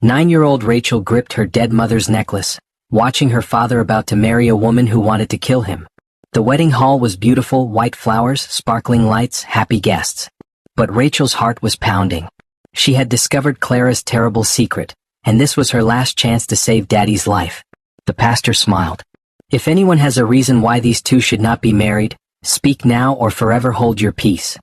9-year-old Rachel gripped her dead mother's necklace, watching her father about to marry a woman who wanted to kill him. The wedding hall was beautiful, white flowers, sparkling lights, happy guests. But Rachel's heart was pounding. She had discovered Clara's terrible secret, and this was her last chance to save Daddy's life. The pastor smiled. If anyone has a reason why these two should not be married, speak now or forever hold your peace.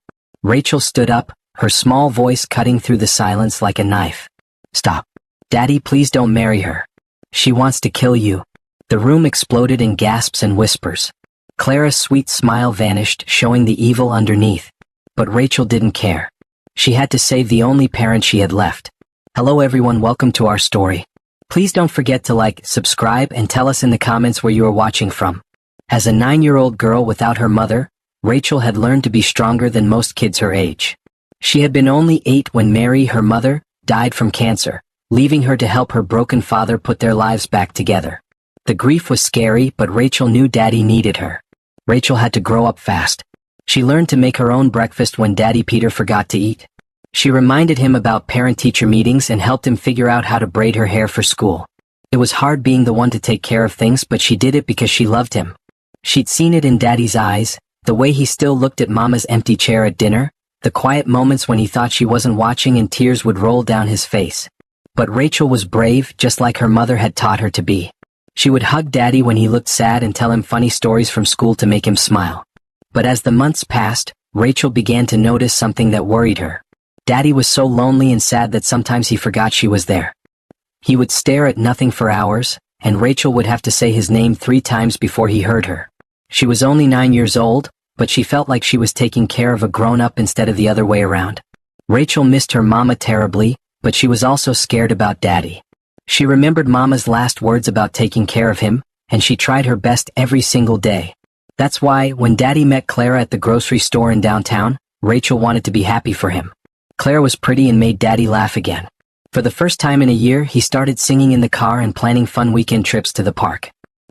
Rachel stood up, her small voice cutting through the silence like a knife. Stop. Daddy, please don't marry her. She wants to kill you. The room exploded in gasps and whispers. Clara's sweet smile vanished, showing the evil underneath. But Rachel didn't care. She had to save the only parent she had left. Hello everyone, welcome to our story. Please don't forget to like, subscribe, and tell us in the comments where you are watching from. As a 9-year-old girl without her mother, Rachel had learned to be stronger than most kids her age. She had been only 8 when Mary, her mother, died from cancer, leaving her to help her broken father put their lives back together. The grief was scary, but Rachel knew Daddy needed her. Rachel had to grow up fast. She learned to make her own breakfast when Daddy Peter forgot to eat. She reminded him about parent-teacher meetings and helped him figure out how to braid her hair for school. It was hard being the one to take care of things, but she did it because she loved him. She'd seen it in Daddy's eyes, the way he still looked at Mama's empty chair at dinner, the quiet moments when he thought she wasn't watching and tears would roll down his face. But Rachel was brave, just like her mother had taught her to be. She would hug Daddy when he looked sad and tell him funny stories from school to make him smile. But as the months passed, Rachel began to notice something that worried her. Daddy was so lonely and sad that sometimes he forgot she was there. He would stare at nothing for hours, and Rachel would have to say his name 3 times before he heard her. She was only 9 years old, but she felt like she was taking care of a grown-up instead of the other way around. Rachel missed her mama terribly, but she was also scared about Daddy. She remembered Mama's last words about taking care of him, and she tried her best every single day. That's why, when Daddy met Clara at the grocery store in downtown, Rachel wanted to be happy for him. Clara was pretty and made Daddy laugh again. For the first time in a year, he started singing in the car and planning fun weekend trips to the park.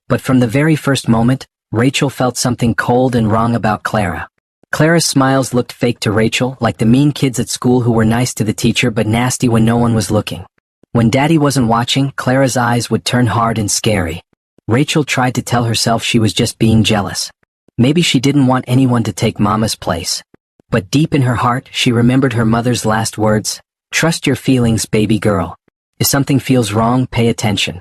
But from the very first moment, Rachel felt something cold and wrong about Clara. Clara's smiles looked fake to Rachel, like the mean kids at school who were nice to the teacher but nasty when no one was looking. When Daddy wasn't watching, Clara's eyes would turn hard and scary. Rachel tried to tell herself she was just being jealous. Maybe she didn't want anyone to take Mama's place. But deep in her heart, she remembered her mother's last words, "Trust your feelings, baby girl. If something feels wrong, pay attention."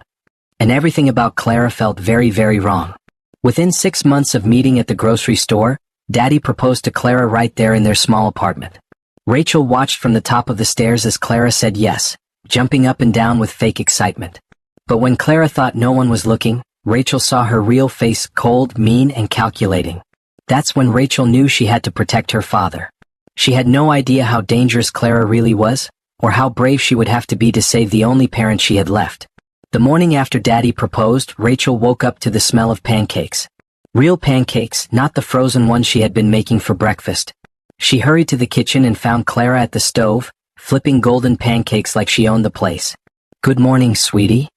And everything about Clara felt very, very wrong. Within 6 months of meeting at the grocery store, Daddy proposed to Clara right there in their small apartment. Rachel watched from the top of the stairs as Clara said yes, jumping up and down with fake excitement. But when Clara thought no one was looking, Rachel saw her real face, cold, mean, and calculating. That's when Rachel knew she had to protect her father. She had no idea how dangerous Clara really was, or how brave she would have to be to save the only parent she had left. The morning after Daddy proposed, Rachel woke up to the smell of pancakes. Real pancakes, not the frozen ones she had been making for breakfast. She hurried to the kitchen and found Clara at the stove, flipping golden pancakes like she owned the place. "Good morning, sweetie,"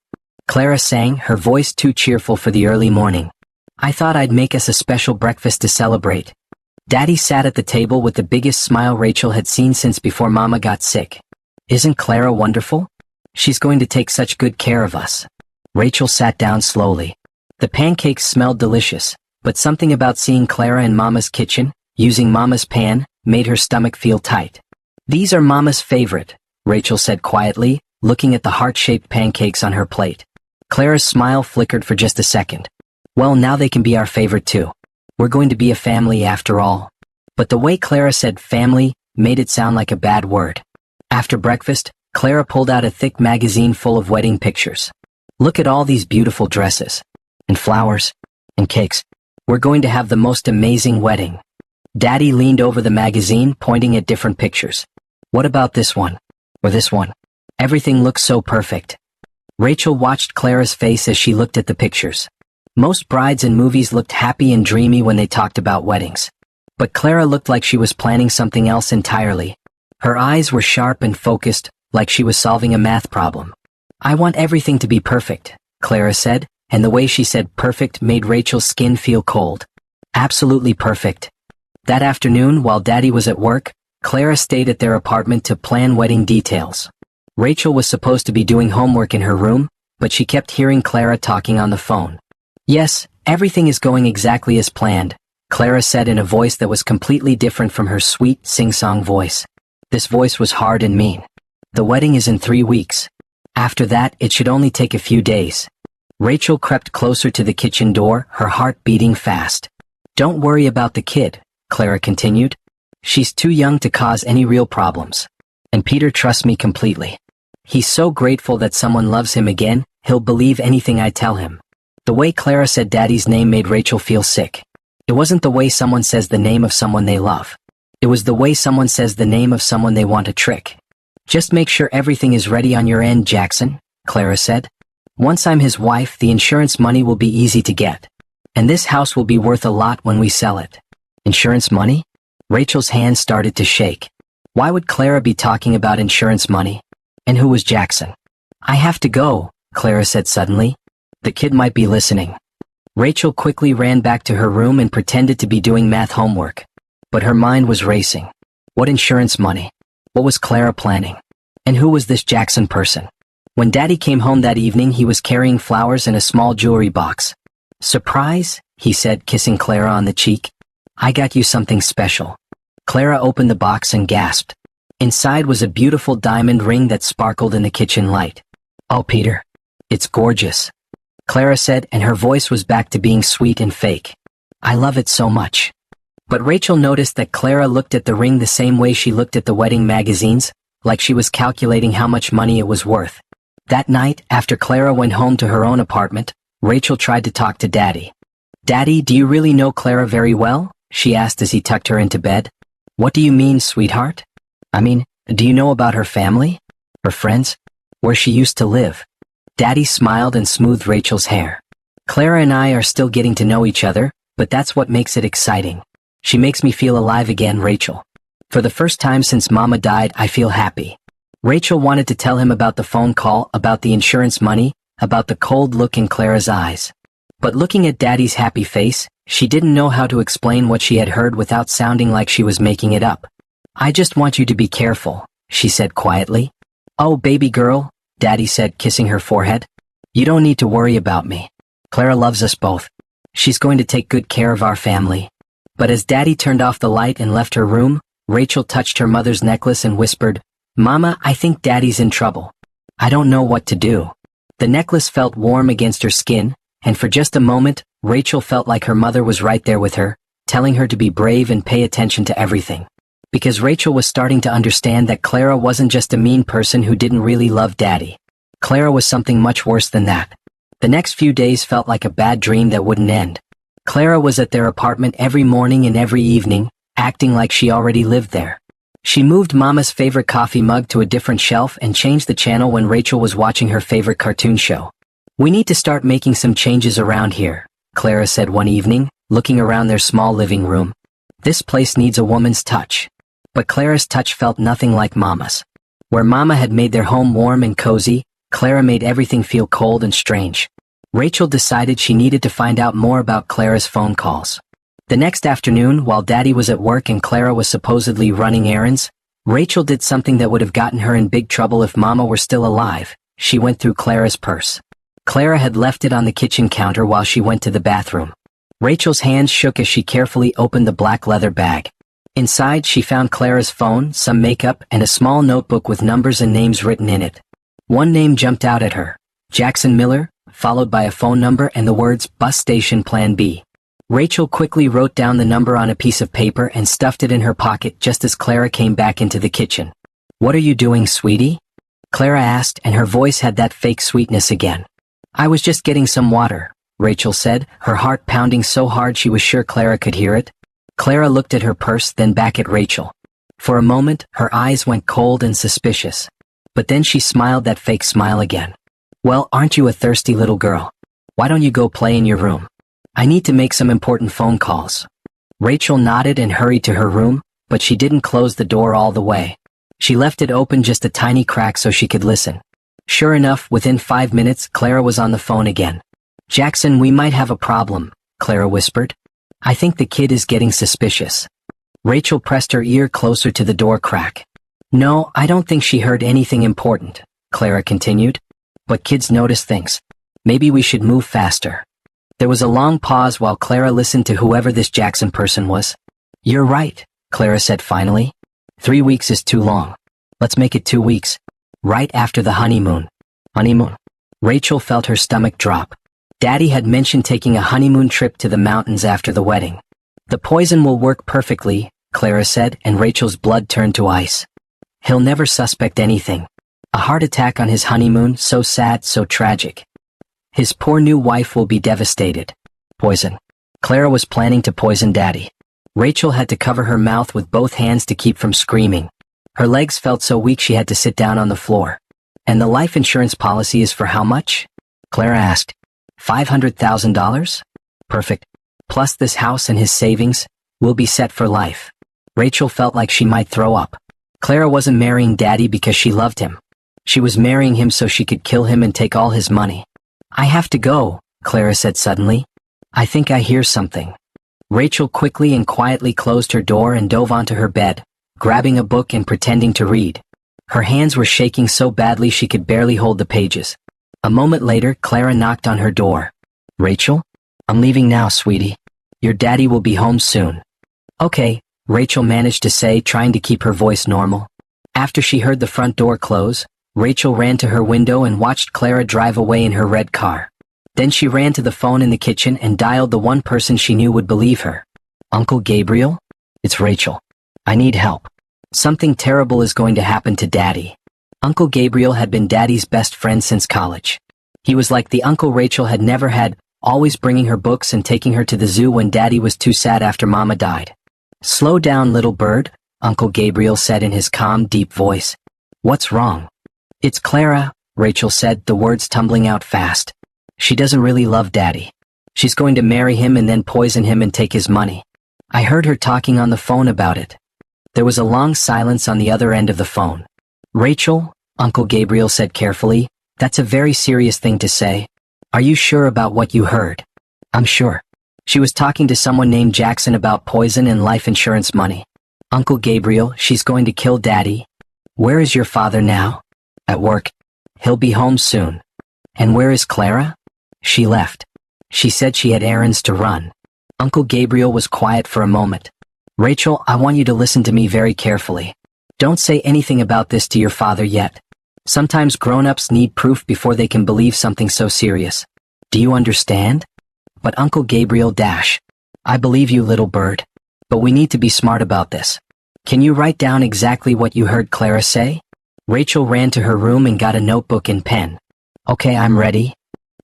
Clara sang, her voice too cheerful for the early morning. "I thought I'd make us a special breakfast to celebrate." Daddy sat at the table with the biggest smile Rachel had seen since before Mama got sick. "Isn't Clara wonderful? She's going to take such good care of us." Rachel sat down slowly. The pancakes smelled delicious, but something about seeing Clara in Mama's kitchen, using Mama's pan, made her stomach feel tight. "These are Mama's favorite," Rachel said quietly, looking at the heart-shaped pancakes on her plate. Clara's smile flickered for just a second. "Well, now they can be our favorite too. We're going to be a family after all." But the way Clara said family made it sound like a bad word. After breakfast, Clara pulled out a thick magazine full of wedding pictures. "Look at all these beautiful dresses. And flowers. And cakes. We're going to have the most amazing wedding." Daddy leaned over the magazine, pointing at different pictures. "What about this one? Or this one? Everything looks so perfect." Rachel watched Clara's face as she looked at the pictures. Most brides in movies looked happy and dreamy when they talked about weddings. But Clara looked like she was planning something else entirely. Her eyes were sharp and focused, like she was solving a math problem. "I want everything to be perfect," Clara said, and the way she said perfect made Rachel's skin feel cold. Absolutely perfect. That afternoon, while Daddy was at work, Clara stayed at their apartment to plan wedding details. Rachel was supposed to be doing homework in her room, but she kept hearing Clara talking on the phone. "Yes, everything is going exactly as planned," Clara said in a voice that was completely different from her sweet, sing-song voice. This voice was hard and mean. "The wedding is in 3 weeks. After that, it should only take a few days." Rachel crept closer to the kitchen door, her heart beating fast. "Don't worry about the kid," Clara continued. "She's too young to cause any real problems. And Peter trusts me completely. He's so grateful that someone loves him again, he'll believe anything I tell him." The way Clara said Daddy's name made Rachel feel sick. It wasn't the way someone says the name of someone they love. It was the way someone says the name of someone they want to trick. "Just make sure everything is ready on your end, Jackson," Clara said. "Once I'm his wife, the insurance money will be easy to get. And this house will be worth a lot when we sell it." Insurance money? Rachel's hands started to shake. Why would Clara be talking about insurance money? And who was Jackson? "I have to go," Clara said suddenly. "The kid might be listening." Rachel quickly ran back to her room and pretended to be doing math homework. But her mind was racing. What insurance money? What was Clara planning? And who was this Jackson person? When Daddy came home that evening, he was carrying flowers and a small jewelry box. "Surprise," he said, kissing Clara on the cheek. "I got you something special." Clara opened the box and gasped. Inside was a beautiful diamond ring that sparkled in the kitchen light. "Oh, Peter. It's gorgeous," Clara said, and her voice was back to being sweet and fake. "I love it so much." But Rachel noticed that Clara looked at the ring the same way she looked at the wedding magazines, like she was calculating how much money it was worth. That night, after Clara went home to her own apartment, Rachel tried to talk to Daddy. "Daddy, do you really know Clara very well?" she asked as he tucked her into bed. "What do you mean, sweetheart? I mean, do you know about her family? Her friends? Where she used to live?" Daddy smiled and smoothed Rachel's hair. "Clara and I are still getting to know each other, but that's what makes it exciting. She makes me feel alive again, Rachel. For the first time since Mama died, I feel happy." Rachel wanted to tell him about the phone call, about the insurance money, about the cold look in Clara's eyes. But looking at Daddy's happy face, she didn't know how to explain what she had heard without sounding like she was making it up. "I just want you to be careful," she said quietly. "Oh, baby girl," Daddy said, kissing her forehead. "You don't need to worry about me. Clara loves us both. She's going to take good care of our family." But as Daddy turned off the light and left her room, Rachel touched her mother's necklace and whispered, "Mama, I think Daddy's in trouble. I don't know what to do." The necklace felt warm against her skin, and for just a moment, Rachel felt like her mother was right there with her, telling her to be brave and pay attention to everything. Because Rachel was starting to understand that Clara wasn't just a mean person who didn't really love Daddy. Clara was something much worse than that. The next few days felt like a bad dream that wouldn't end. Clara was at their apartment every morning and every evening, acting like she already lived there. She moved Mama's favorite coffee mug to a different shelf and changed the channel when Rachel was watching her favorite cartoon show. "We need to start making some changes around here," Clara said one evening, looking around their small living room. "This place needs a woman's touch." But Clara's touch felt nothing like Mama's. Where Mama had made their home warm and cozy, Clara made everything feel cold and strange. Rachel decided she needed to find out more about Clara's phone calls. The next afternoon, while Daddy was at work and Clara was supposedly running errands, Rachel did something that would have gotten her in big trouble if Mama were still alive. She went through Clara's purse. Clara had left it on the kitchen counter while she went to the bathroom. Rachel's hands shook as she carefully opened the black leather bag. Inside, she found Clara's phone, some makeup, and a small notebook with numbers and names written in it. One name jumped out at her: Jackson Miller, followed by a phone number and the words "Bus Station Plan B." Rachel quickly wrote down the number on a piece of paper and stuffed it in her pocket just as Clara came back into the kitchen. "What are you doing, sweetie?" Clara asked, and her voice had that fake sweetness again. "I was just getting some water," Rachel said, her heart pounding so hard she was sure Clara could hear it. Clara looked at her purse, then back at Rachel. For a moment, her eyes went cold and suspicious. But then she smiled that fake smile again. "Well, aren't you a thirsty little girl? Why don't you go play in your room? I need to make some important phone calls." Rachel nodded and hurried to her room, but she didn't close the door all the way. She left it open just a tiny crack so she could listen. Sure enough, within 5 minutes, Clara was on the phone again. "Jackson, we might have a problem," Clara whispered. "I think the kid is getting suspicious." Rachel pressed her ear closer to the door crack. No, I don't think she heard anything important, Clara continued. But kids notice things. Maybe we should move faster. There was a long pause while Clara listened to whoever this Jackson person was. You're right, Clara said finally. 3 weeks is too long. Let's make it 2 weeks. Right after the honeymoon. Honeymoon? Rachel felt her stomach drop. Daddy had mentioned taking a honeymoon trip to the mountains after the wedding. The poison will work perfectly, Clara said, and Rachel's blood turned to ice. He'll never suspect anything. A heart attack on his honeymoon, so sad, so tragic. His poor new wife will be devastated. Poison. Clara was planning to poison Daddy. Rachel had to cover her mouth with both hands to keep from screaming. Her legs felt so weak she had to sit down on the floor. And the life insurance policy is for how much? Clara asked. $500,000? Perfect. Plus this house and his savings, will be set for life. Rachel felt like she might throw up. Clara wasn't marrying Daddy because she loved him. She was marrying him so she could kill him and take all his money. I have to go, Clara said suddenly. I think I hear something. Rachel quickly and quietly closed her door and dove onto her bed, grabbing a book and pretending to read. Her hands were shaking so badly she could barely hold the pages. A moment later, Clara knocked on her door. Rachel? I'm leaving now, sweetie. Your daddy will be home soon. Okay, Rachel managed to say, trying to keep her voice normal. After she heard the front door close, Rachel ran to her window and watched Clara drive away in her red car. Then she ran to the phone in the kitchen and dialed the one person she knew would believe her. Uncle Gabriel? It's Rachel. I need help. Something terrible is going to happen to Daddy. Uncle Gabriel had been Daddy's best friend since college. He was like the uncle Rachel had never had, always bringing her books and taking her to the zoo when Daddy was too sad after Mama died. Slow down, little bird, Uncle Gabriel said in his calm, deep voice. What's wrong? It's Clara, Rachel said, the words tumbling out fast. She doesn't really love Daddy. She's going to marry him and then poison him and take his money. I heard her talking on the phone about it. There was a long silence on the other end of the phone. Rachel, Uncle Gabriel said carefully, that's a very serious thing to say. Are you sure about what you heard? I'm sure. She was talking to someone named Jackson about poison and life insurance money. Uncle Gabriel, she's going to kill Daddy. Where is your father now? At work. He'll be home soon. And where is Clara? She left. She said she had errands to run. Uncle Gabriel was quiet for a moment. Rachel, I want you to listen to me very carefully. Don't say anything about this to your father yet. Sometimes grown-ups need proof before they can believe something so serious. Do you understand? But Uncle Gabriel I believe you, little bird. But we need to be smart about this. Can you write down exactly what you heard Clara say? Rachel ran to her room and got a notebook and pen. Okay, I'm ready.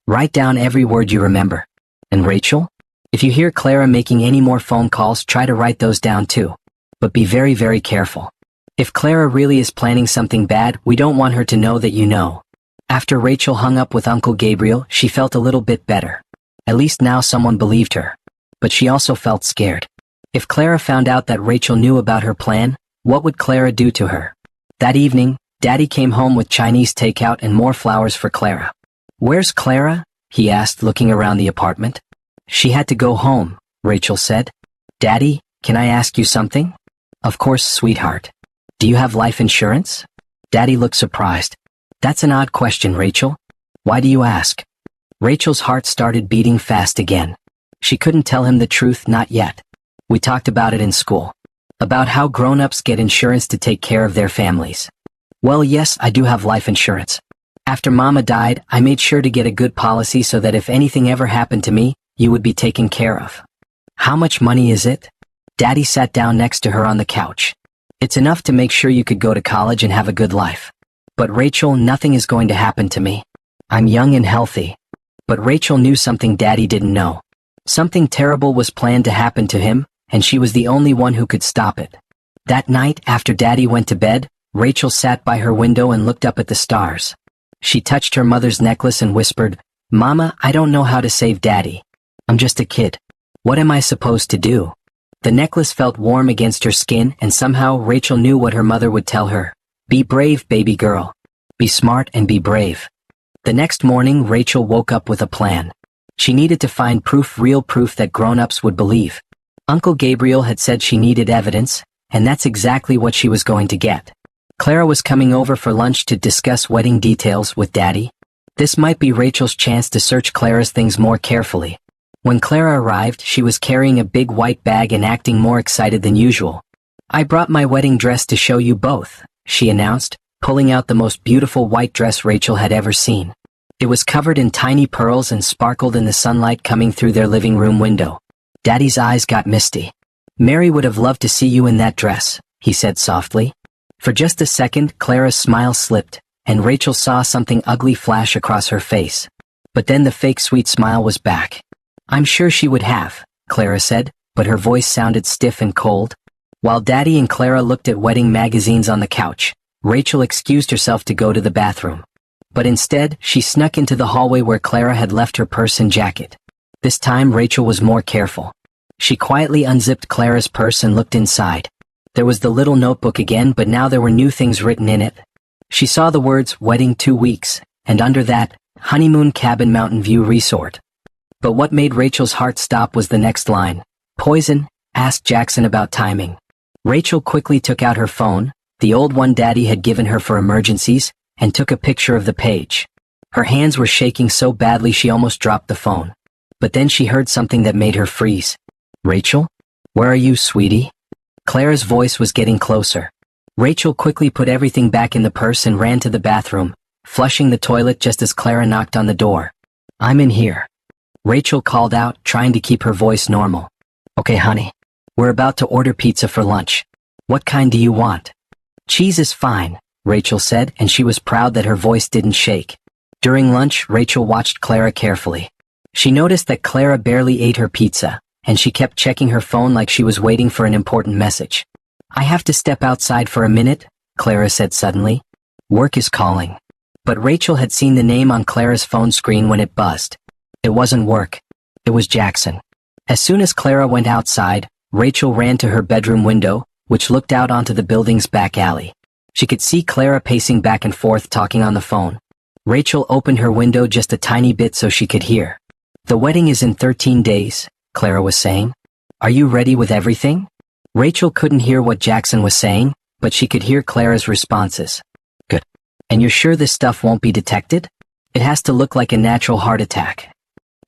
Write down every word you remember. And Rachel? If you hear Clara making any more phone calls, try to write those down too. But be very, very careful. If Clara really is planning something bad, we don't want her to know that you know. After Rachel hung up with Uncle Gabriel, she felt a little bit better. At least now someone believed her. But she also felt scared. If Clara found out that Rachel knew about her plan, what would Clara do to her? That evening, Daddy came home with Chinese takeout and more flowers for Clara. Where's Clara? He asked, looking around the apartment. She had to go home, Rachel said. Daddy, can I ask you something? Of course, sweetheart. Do you have life insurance? Daddy looked surprised. That's an odd question, Rachel. Why do you ask? Rachel's heart started beating fast again. She couldn't tell him the truth, not yet. We talked about it in school. About how grown-ups get insurance to take care of their families. Well, yes, I do have life insurance. After Mama died, I made sure to get a good policy so that if anything ever happened to me, you would be taken care of. How much money is it? Daddy sat down next to her on the couch. It's enough to make sure you could go to college and have a good life. But Rachel, nothing is going to happen to me. I'm young and healthy. But Rachel knew something Daddy didn't know. Something terrible was planned to happen to him, and she was the only one who could stop it. That night, after Daddy went to bed, Rachel sat by her window and looked up at the stars. She touched her mother's necklace and whispered, Mama, I don't know how to save Daddy. I'm just a kid. What am I supposed to do? The necklace felt warm against her skin, and somehow Rachel knew what her mother would tell her. Be brave, baby girl. Be smart and be brave. The next morning, Rachel woke up with a plan. She needed to find proof, real proof that grown-ups would believe. Uncle Gabriel had said she needed evidence, and that's exactly what she was going to get. Clara was coming over for lunch to discuss wedding details with Daddy. This might be Rachel's chance to search Clara's things more carefully. When Clara arrived, she was carrying a big white bag and acting more excited than usual. "I brought my wedding dress to show you both," she announced, pulling out the most beautiful white dress Rachel had ever seen. It was covered in tiny pearls and sparkled in the sunlight coming through their living room window. Daddy's eyes got misty. "Mary would have loved to see you in that dress," he said softly. For just a second, Clara's smile slipped, and Rachel saw something ugly flash across her face. But then the fake sweet smile was back. "I'm sure she would have," Clara said, but her voice sounded stiff and cold. While Daddy and Clara looked at wedding magazines on the couch, Rachel excused herself to go to the bathroom. But instead, she snuck into the hallway where Clara had left her purse and jacket. This time, Rachel was more careful. She quietly unzipped Clara's purse and looked inside. There was the little notebook again, but now there were new things written in it. She saw the words, "Wedding 2 weeks," and under that, "Honeymoon Cabin Mountain View Resort." But what made Rachel's heart stop was the next line. "Poison? Ask Jackson about timing." Rachel quickly took out her phone, the old one Daddy had given her for emergencies, and took a picture of the page. Her hands were shaking so badly she almost dropped the phone. But then she heard something that made her freeze. "Rachel? Where are you, sweetie?" Clara's voice was getting closer. Rachel quickly put everything back in the purse and ran to the bathroom, flushing the toilet just as Clara knocked on the door. "I'm in here," Rachel called out, trying to keep her voice normal. "Okay, honey. We're about to order pizza for lunch. What kind do you want?" "Cheese is fine," Rachel said, and she was proud that her voice didn't shake. During lunch, Rachel watched Clara carefully. She noticed that Clara barely ate her pizza, and she kept checking her phone like she was waiting for an important message. "I have to step outside for a minute," Clara said suddenly. "Work is calling." But Rachel had seen the name on Clara's phone screen when it buzzed. It wasn't work. It was Jackson. As soon as Clara went outside, Rachel ran to her bedroom window, which looked out onto the building's back alley. She could see Clara pacing back and forth talking on the phone. Rachel opened her window just a tiny bit so she could hear. "The wedding is in 13 days, Clara was saying. "Are you ready with everything?" Rachel couldn't hear what Jackson was saying, but she could hear Clara's responses. "Good. And you're sure this stuff won't be detected? It has to look like a natural heart attack."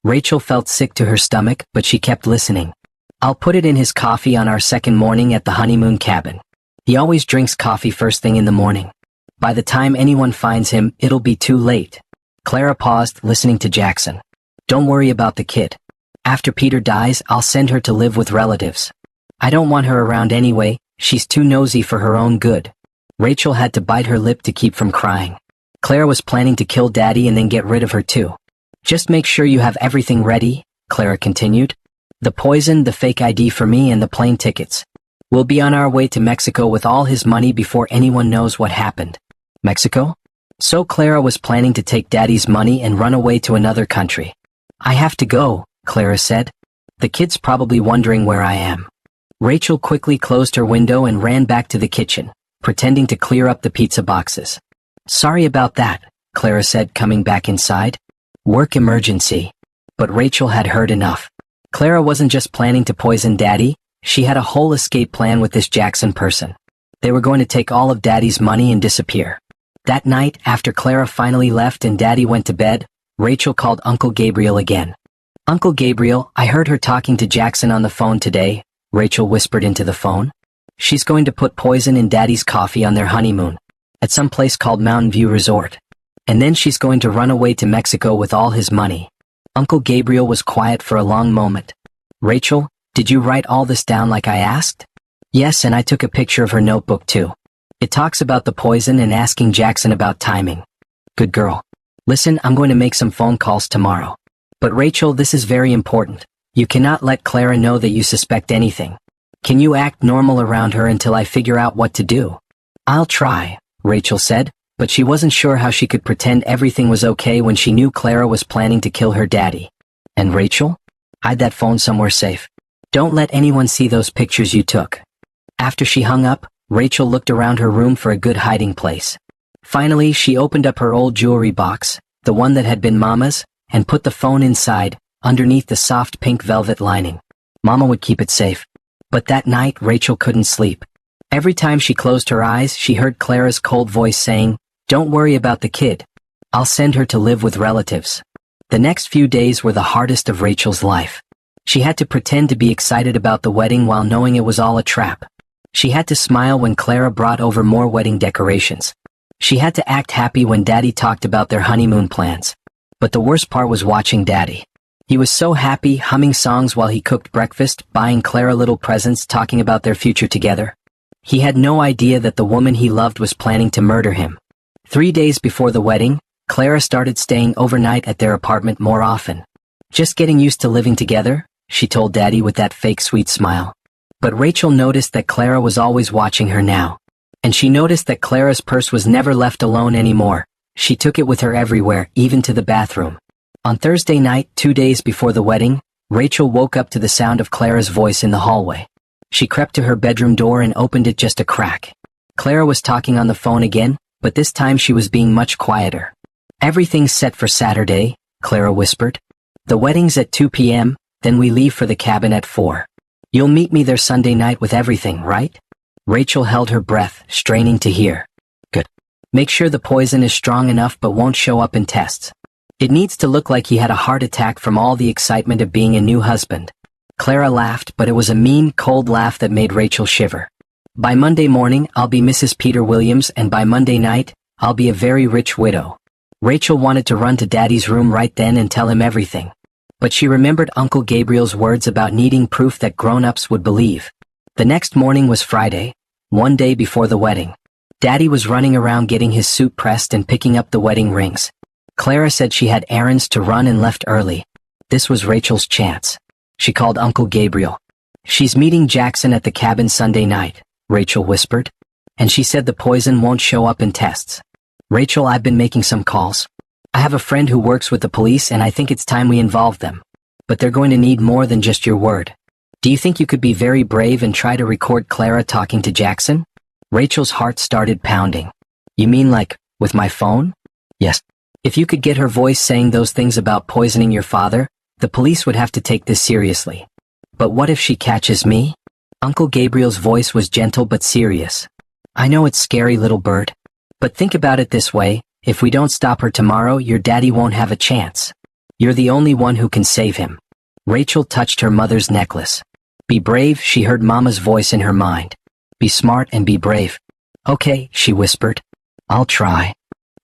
Rachel felt sick to her stomach, but she kept listening. "I'll put it in his coffee on our second morning at the honeymoon cabin. He always drinks coffee first thing in the morning. By the time anyone finds him, it'll be too late." Clara paused, listening to Jackson. "Don't worry about the kid. After Peter dies, I'll send her to live with relatives. I don't want her around anyway, she's too nosy for her own good." Rachel had to bite her lip to keep from crying. Clara was planning to kill Daddy and then get rid of her too. "Just make sure you have everything ready," Clara continued. "The poison, the fake ID for me, and the plane tickets. We'll be on our way to Mexico with all his money before anyone knows what happened." "Mexico?" So Clara was planning to take Daddy's money and run away to another country. "I have to go," Clara said. "The kid's probably wondering where I am." Rachel quickly closed her window and ran back to the kitchen, pretending to clear up the pizza boxes. "Sorry about that," Clara said, coming back inside. "Work emergency." But Rachel had heard enough. Clara wasn't just planning to poison Daddy, she had a whole escape plan with this Jackson person. They were going to take all of Daddy's money and disappear. That night, after Clara finally left and Daddy went to bed, Rachel called Uncle Gabriel again. "Uncle Gabriel, I heard her talking to Jackson on the phone today," Rachel whispered into the phone. "She's going to put poison in Daddy's coffee on their honeymoon, at some place called Mountain View Resort. And then she's going to run away to Mexico with all his money." Uncle Gabriel was quiet for a long moment. "Rachel, did you write all this down like I asked?" "Yes, and I took a picture of her notebook too. It talks about the poison and asking Jackson about timing." "Good girl. Listen, I'm going to make some phone calls tomorrow. But Rachel, this is very important. You cannot let Clara know that you suspect anything. Can you act normal around her until I figure out what to do?" "I'll try," Rachel said, but she wasn't sure how she could pretend everything was okay when she knew Clara was planning to kill her daddy. "And Rachel? Hide that phone somewhere safe. Don't let anyone see those pictures you took." After she hung up, Rachel looked around her room for a good hiding place. Finally, she opened up her old jewelry box, the one that had been Mama's, and put the phone inside, underneath the soft pink velvet lining. Mama would keep it safe. But that night, Rachel couldn't sleep. Every time she closed her eyes, she heard Clara's cold voice saying, "Don't worry about the kid. I'll send her to live with relatives." The next few days were the hardest of Rachel's life. She had to pretend to be excited about the wedding while knowing it was all a trap. She had to smile when Clara brought over more wedding decorations. She had to act happy when Daddy talked about their honeymoon plans. But the worst part was watching Daddy. He was so happy, humming songs while he cooked breakfast, buying Clara little presents, talking about their future together. He had no idea that the woman he loved was planning to murder him. 3 days before the wedding, Clara started staying overnight at their apartment more often. "Just getting used to living together," she told Daddy with that fake sweet smile. But Rachel noticed that Clara was always watching her now. And she noticed that Clara's purse was never left alone anymore. She took it with her everywhere, even to the bathroom. On Thursday night, 2 days before the wedding, Rachel woke up to the sound of Clara's voice in the hallway. She crept to her bedroom door and opened it just a crack. Clara was talking on the phone again, but this time she was being much quieter. "Everything's set for Saturday," Clara whispered. "The wedding's at 2 p.m., then we leave for the cabin at 4. You'll meet me there Sunday night with everything, right?" Rachel held her breath, straining to hear. "Good. Make sure the poison is strong enough but won't show up in tests. It needs to look like he had a heart attack from all the excitement of being a new husband." Clara laughed, but it was a mean, cold laugh that made Rachel shiver. "By Monday morning, I'll be Mrs. Peter Williams, and by Monday night, I'll be a very rich widow." Rachel wanted to run to Daddy's room right then and tell him everything. But she remembered Uncle Gabriel's words about needing proof that grown-ups would believe. The next morning was Friday, 1 day before the wedding. Daddy was running around getting his suit pressed and picking up the wedding rings. Clara said she had errands to run and left early. This was Rachel's chance. She called Uncle Gabriel. "She's meeting Jackson at the cabin Sunday night," Rachel whispered. "And she said the poison won't show up in tests." "Rachel, I've been making some calls. I have a friend who works with the police and I think it's time we involve them. But they're going to need more than just your word. Do you think you could be very brave and try to record Clara talking to Jackson?" Rachel's heart started pounding. "You mean like, with my phone?" "Yes. If you could get her voice saying those things about poisoning your father, the police would have to take this seriously." "But what if she catches me?" Uncle Gabriel's voice was gentle but serious. "I know it's scary, little bird. But think about it this way, if we don't stop her tomorrow, your daddy won't have a chance. You're the only one who can save him." Rachel touched her mother's necklace. "Be brave," she heard Mama's voice in her mind. "Be smart and be brave." "Okay," she whispered. "I'll try."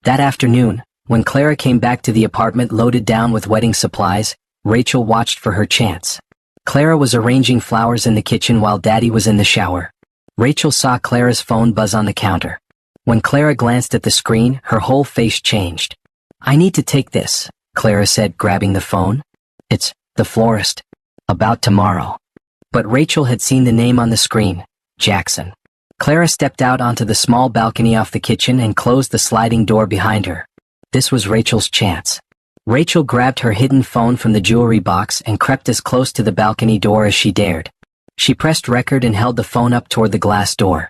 That afternoon, when Clara came back to the apartment loaded down with wedding supplies, Rachel watched for her chance. Clara was arranging flowers in the kitchen while Daddy was in the shower. Rachel saw Clara's phone buzz on the counter. When Clara glanced at the screen, her whole face changed. "I need to take this," Clara said, grabbing the phone. "It's the florist. About tomorrow." But Rachel had seen the name on the screen, Jackson. Clara stepped out onto the small balcony off the kitchen and closed the sliding door behind her. This was Rachel's chance. Rachel grabbed her hidden phone from the jewelry box and crept as close to the balcony door as she dared. She pressed record and held the phone up toward the glass door.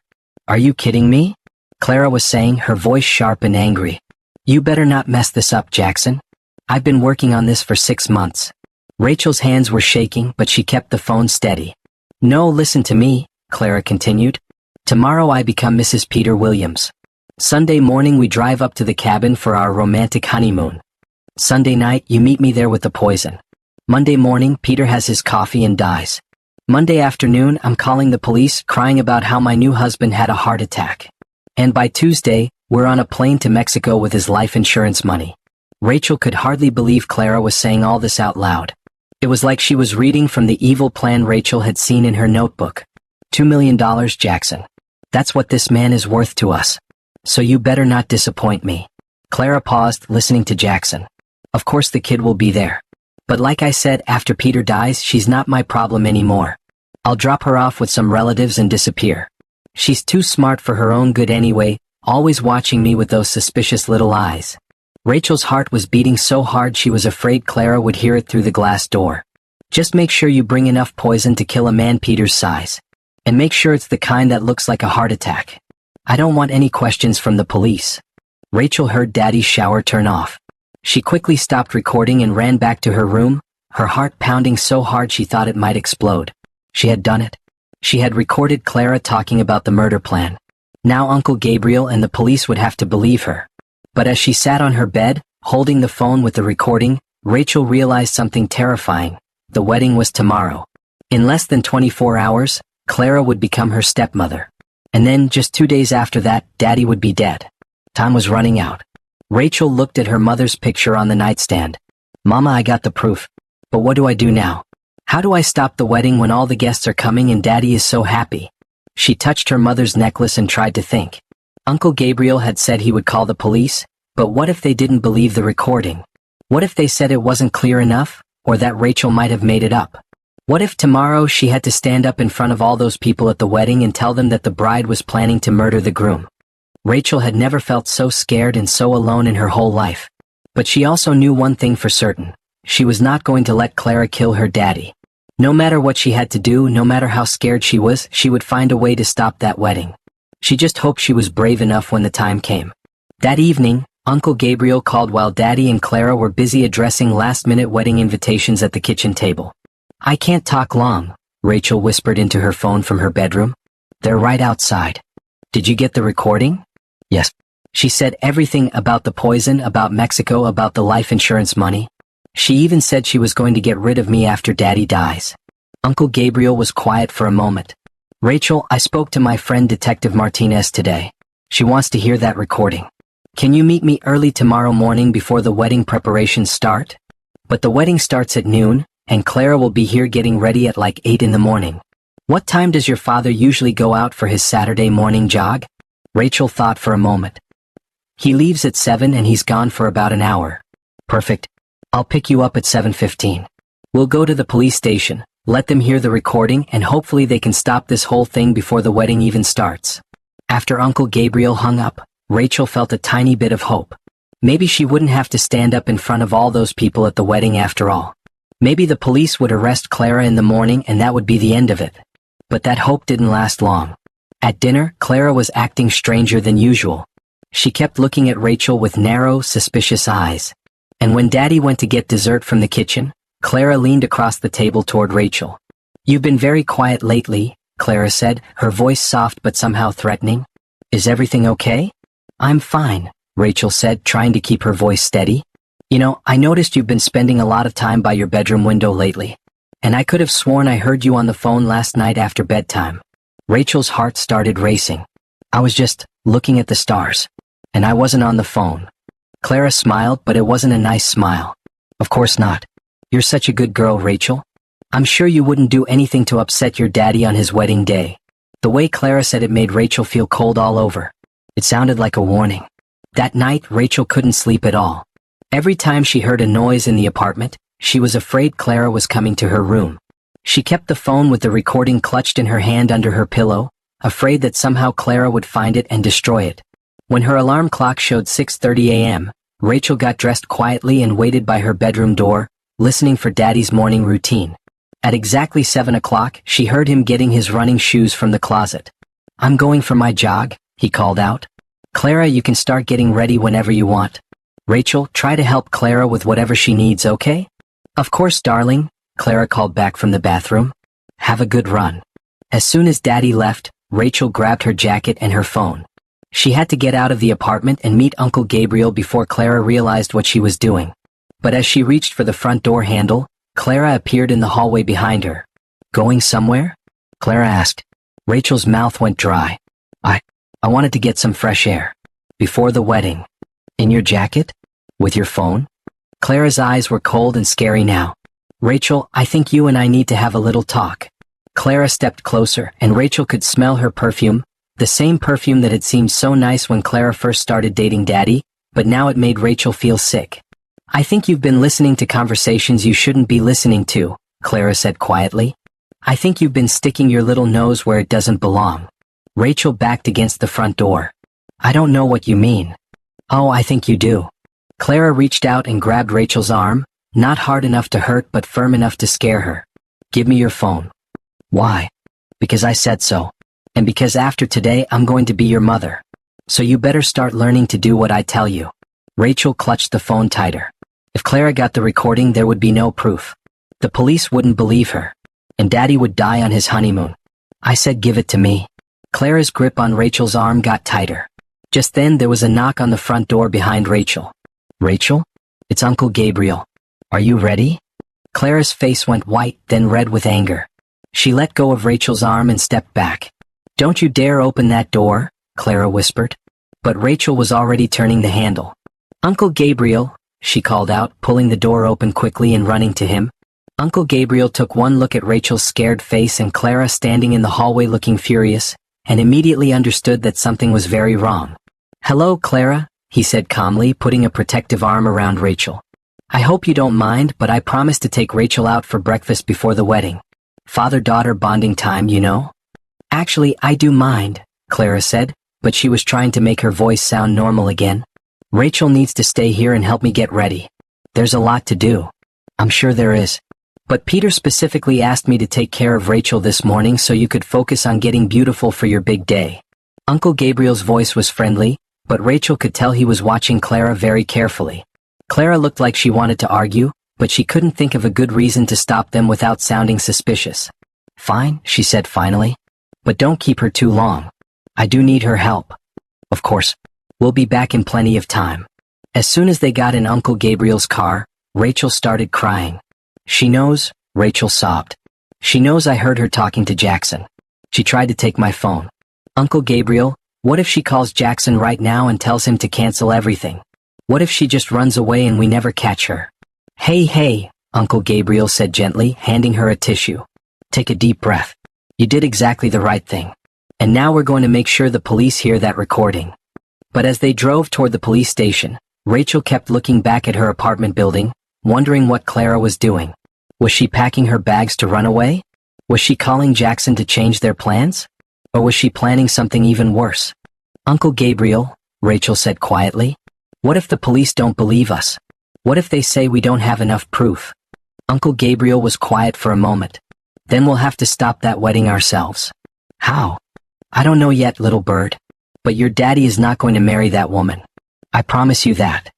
"Are you kidding me?" Clara was saying, her voice sharp and angry. "You better not mess this up, Jackson. I've been working on this for 6 months." Rachel's hands were shaking, but she kept the phone steady. "No, listen to me," Clara continued. "Tomorrow I become Mrs. Peter Williams. Sunday morning we drive up to the cabin for our romantic honeymoon. Sunday night you meet me there with the poison. Monday morning Peter has his coffee and dies. Monday afternoon I'm calling the police, crying about how my new husband had a heart attack. And by Tuesday, we're on a plane to Mexico with his life insurance money." Rachel could hardly believe Clara was saying all this out loud. It was like she was reading from the evil plan Rachel had seen in her notebook. $2 million, Jackson. That's what this man is worth to us. So you better not disappoint me. Clara paused, listening to Jackson. "Of course the kid will be there. But like I said, after Peter dies, she's not my problem anymore. I'll drop her off with some relatives and disappear. She's too smart for her own good anyway, always watching me with those suspicious little eyes." Rachel's heart was beating so hard she was afraid Clara would hear it through the glass door. "Just make sure you bring enough poison to kill a man Peter's size. And make sure it's the kind that looks like a heart attack. I don't want any questions from the police." Rachel heard Daddy's shower turn off. She quickly stopped recording and ran back to her room, her heart pounding so hard she thought it might explode. She had done it. She had recorded Clara talking about the murder plan. Now Uncle Gabriel and the police would have to believe her. But as she sat on her bed, holding the phone with the recording, Rachel realized something terrifying. The wedding was tomorrow. In less than 24 hours, Clara would become her stepmother. And then, just 2 days after that, Daddy would be dead. Time was running out. Rachel looked at her mother's picture on the nightstand. Mama, I got the proof. But what do I do now? How do I stop the wedding when all the guests are coming and Daddy is so happy? She touched her mother's necklace and tried to think. Uncle Gabriel had said he would call the police, but what if they didn't believe the recording? What if they said it wasn't clear enough, or that Rachel might have made it up? What if tomorrow she had to stand up in front of all those people at the wedding and tell them that the bride was planning to murder the groom? Rachel had never felt so scared and so alone in her whole life. But she also knew one thing for certain. She was not going to let Clara kill her daddy. No matter what she had to do, no matter how scared she was, she would find a way to stop that wedding. She just hoped she was brave enough when the time came. That evening, Uncle Gabriel called while Daddy and Clara were busy addressing last-minute wedding invitations at the kitchen table. I can't talk long, Rachel whispered into her phone from her bedroom. They're right outside. Did you get the recording? Yes. She said everything about the poison, about Mexico, about the life insurance money. She even said she was going to get rid of me after Daddy dies. Uncle Gabriel was quiet for a moment. Rachel, I spoke to my friend Detective Martinez today. She wants to hear that recording. Can you meet me early tomorrow morning before the wedding preparations start? But the wedding starts at noon, and Clara will be here getting ready at like 8 in the morning. What time does your father usually go out for his Saturday morning jog? Rachel thought for a moment. He leaves at 7 and he's gone for about an hour. Perfect. I'll pick you up at 7:15. We'll go to the police station, let them hear the recording, and hopefully they can stop this whole thing before the wedding even starts. After Uncle Gabriel hung up, Rachel felt a tiny bit of hope. Maybe she wouldn't have to stand up in front of all those people at the wedding after all. Maybe the police would arrest Clara in the morning and that would be the end of it. But that hope didn't last long. At dinner, Clara was acting stranger than usual. She kept looking at Rachel with narrow, suspicious eyes. And when Daddy went to get dessert from the kitchen, Clara leaned across the table toward Rachel. You've been very quiet lately, Clara said, her voice soft but somehow threatening. Is everything okay? I'm fine, Rachel said, trying to keep her voice steady. You know, I noticed you've been spending a lot of time by your bedroom window lately. And I could have sworn I heard you on the phone last night after bedtime. Rachel's heart started racing. I was just looking at the stars. And I wasn't on the phone. Clara smiled, but it wasn't a nice smile. Of course not. You're such a good girl, Rachel. I'm sure you wouldn't do anything to upset your daddy on his wedding day. The way Clara said it made Rachel feel cold all over. It sounded like a warning. That night, Rachel couldn't sleep at all. Every time she heard a noise in the apartment, she was afraid Clara was coming to her room. She kept the phone with the recording clutched in her hand under her pillow, afraid that somehow Clara would find it and destroy it. When her alarm clock showed 6:30 a.m., Rachel got dressed quietly and waited by her bedroom door, listening for Daddy's morning routine. At exactly 7 o'clock, she heard him getting his running shoes from the closet. I'm going for my jog, he called out. Clara, you can start getting ready whenever you want. Rachel, try to help Clara with whatever she needs, okay? Of course, darling, Clara called back from the bathroom. Have a good run. As soon as Daddy left, Rachel grabbed her jacket and her phone. She had to get out of the apartment and meet Uncle Gabriel before Clara realized what she was doing. But as she reached for the front door handle, Clara appeared in the hallway behind her. Going somewhere? Clara asked. Rachel's mouth went dry. I wanted to get some fresh air. Before the wedding. In your jacket? With your phone? Clara's eyes were cold and scary now. Rachel, I think you and I need to have a little talk. Clara stepped closer, and Rachel could smell her perfume, the same perfume that had seemed so nice when Clara first started dating Daddy, but now it made Rachel feel sick. I think you've been listening to conversations you shouldn't be listening to, Clara said quietly. I think you've been sticking your little nose where it doesn't belong. Rachel backed against the front door. I don't know what you mean. Oh, I think you do. Clara reached out and grabbed Rachel's arm, not hard enough to hurt but firm enough to scare her. Give me your phone. Why? Because I said so. And because after today I'm going to be your mother. So you better start learning to do what I tell you. Rachel clutched the phone tighter. If Clara got the recording, there would be no proof. The police wouldn't believe her. And Daddy would die on his honeymoon. I said give it to me. Clara's grip on Rachel's arm got tighter. Just then there was a knock on the front door behind Rachel. Rachel? It's Uncle Gabriel. Are you ready? Clara's face went white, then red with anger. She let go of Rachel's arm and stepped back. Don't you dare open that door, Clara whispered. But Rachel was already turning the handle. Uncle Gabriel, she called out, pulling the door open quickly and running to him. Uncle Gabriel took one look at Rachel's scared face and Clara standing in the hallway looking furious, and immediately understood that something was very wrong. Hello, Clara, he said calmly, putting a protective arm around Rachel. I hope you don't mind, but I promised to take Rachel out for breakfast before the wedding. Father-daughter bonding time, you know? Actually, I do mind, Clara said, but she was trying to make her voice sound normal again. Rachel needs to stay here and help me get ready. There's a lot to do. I'm sure there is. But Peter specifically asked me to take care of Rachel this morning so you could focus on getting beautiful for your big day. Uncle Gabriel's voice was friendly, but Rachel could tell he was watching Clara very carefully. Clara looked like she wanted to argue, but she couldn't think of a good reason to stop them without sounding suspicious. Fine, she said finally. But don't keep her too long. I do need her help. Of course. We'll be back in plenty of time. As soon as they got in Uncle Gabriel's car, Rachel started crying. She knows, Rachel sobbed. She knows I heard her talking to Jackson. She tried to take my phone. Uncle Gabriel, what if she calls Jackson right now and tells him to cancel everything? What if she just runs away and we never catch her? Hey, Uncle Gabriel said gently, handing her a tissue. Take a deep breath. You did exactly the right thing. And now we're going to make sure the police hear that recording. But as they drove toward the police station, Rachel kept looking back at her apartment building, wondering what Clara was doing. Was she packing her bags to run away? Was she calling Jackson to change their plans? Or was she planning something even worse? Uncle Gabriel, Rachel said quietly, what if the police don't believe us? What if they say we don't have enough proof? Uncle Gabriel was quiet for a moment. Then we'll have to stop that wedding ourselves. How? I don't know yet, little bird. But your daddy is not going to marry that woman. I promise you that.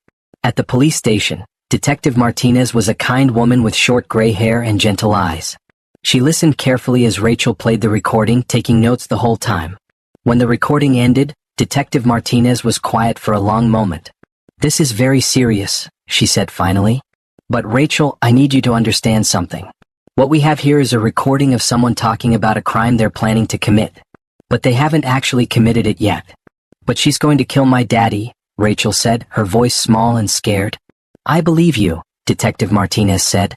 At the police station, Detective Martinez was a kind woman with short gray hair and gentle eyes. She listened carefully as Rachel played the recording, taking notes the whole time. When the recording ended, Detective Martinez was quiet for a long moment. This is very serious, she said finally. But Rachel, I need you to understand something. What we have here is a recording of someone talking about a crime they're planning to commit. But they haven't actually committed it yet. But she's going to kill my daddy, Rachel said, her voice small and scared. I believe you, Detective Martinez said.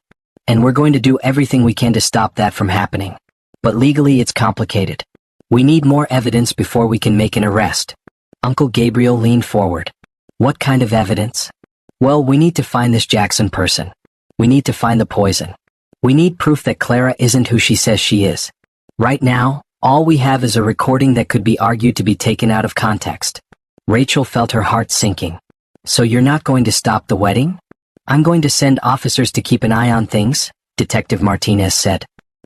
And we're going to do everything we can to stop that from happening. But legally it's complicated. We need more evidence before we can make an arrest. Uncle Gabriel leaned forward. What kind of evidence? Well, we need to find this Jackson person. We need to find the poison. We need proof that Clara isn't who she says she is. Right now, all we have is a recording that could be argued to be taken out of context. Rachel felt her heart sinking. So you're not going to stop the wedding? I'm going to send officers to keep an eye on things, Detective Martinez said.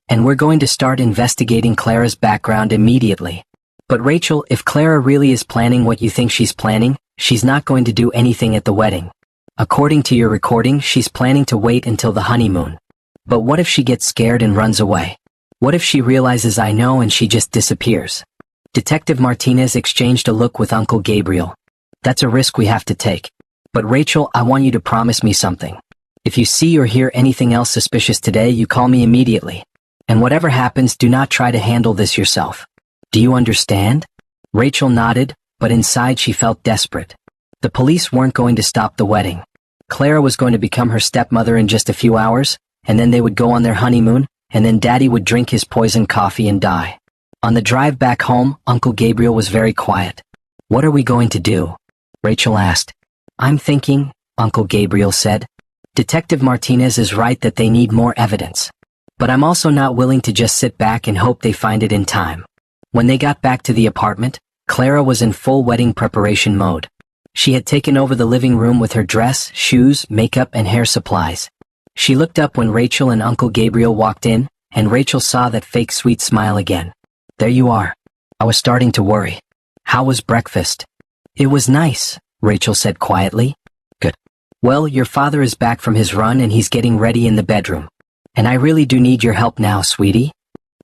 And we're going to start investigating Clara's background immediately. But Rachel, if Clara really is planning what you think she's planning, she's not going to do anything at the wedding. According to your recording, she's planning to wait until the honeymoon. But what if she gets scared and runs away? What if she realizes I know and she just disappears? Detective Martinez exchanged a look with Uncle Gabriel. That's a risk we have to take. But Rachel, I want you to promise me something. If you see or hear anything else suspicious today, you call me immediately. And whatever happens, do not try to handle this yourself. Do you understand? Rachel nodded, but inside she felt desperate. The police weren't going to stop the wedding. Clara was going to become her stepmother in just a few hours, and then they would go on their honeymoon, and then Daddy would drink his poison coffee and die. On the drive back home, Uncle Gabriel was very quiet. What are we going to do? Rachel asked. I'm thinking, Uncle Gabriel said. Detective Martinez is right that they need more evidence. But I'm also not willing to just sit back and hope they find it in time. When they got back to the apartment, Clara was in full wedding preparation mode. She had taken over the living room with her dress, shoes, makeup, and hair supplies. She looked up when Rachel and Uncle Gabriel walked in, and Rachel saw that fake sweet smile again. There you are. I was starting to worry. How was breakfast? It was nice, Rachel said quietly. Good. Well, your father is back from his run and he's getting ready in the bedroom. And I really do need your help now, sweetie.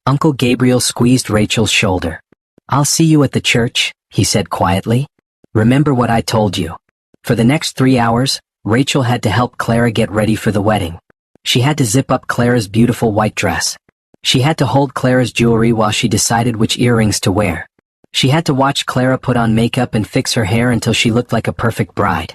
Uncle Gabriel squeezed Rachel's shoulder. "I'll see you at the church," he said quietly. "Remember what I told you." For the next 3 hours, Rachel had to help Clara get ready for the wedding. She had to zip up Clara's beautiful white dress. She had to hold Clara's jewelry while she decided which earrings to wear. She had to watch Clara put on makeup and fix her hair until she looked like a perfect bride.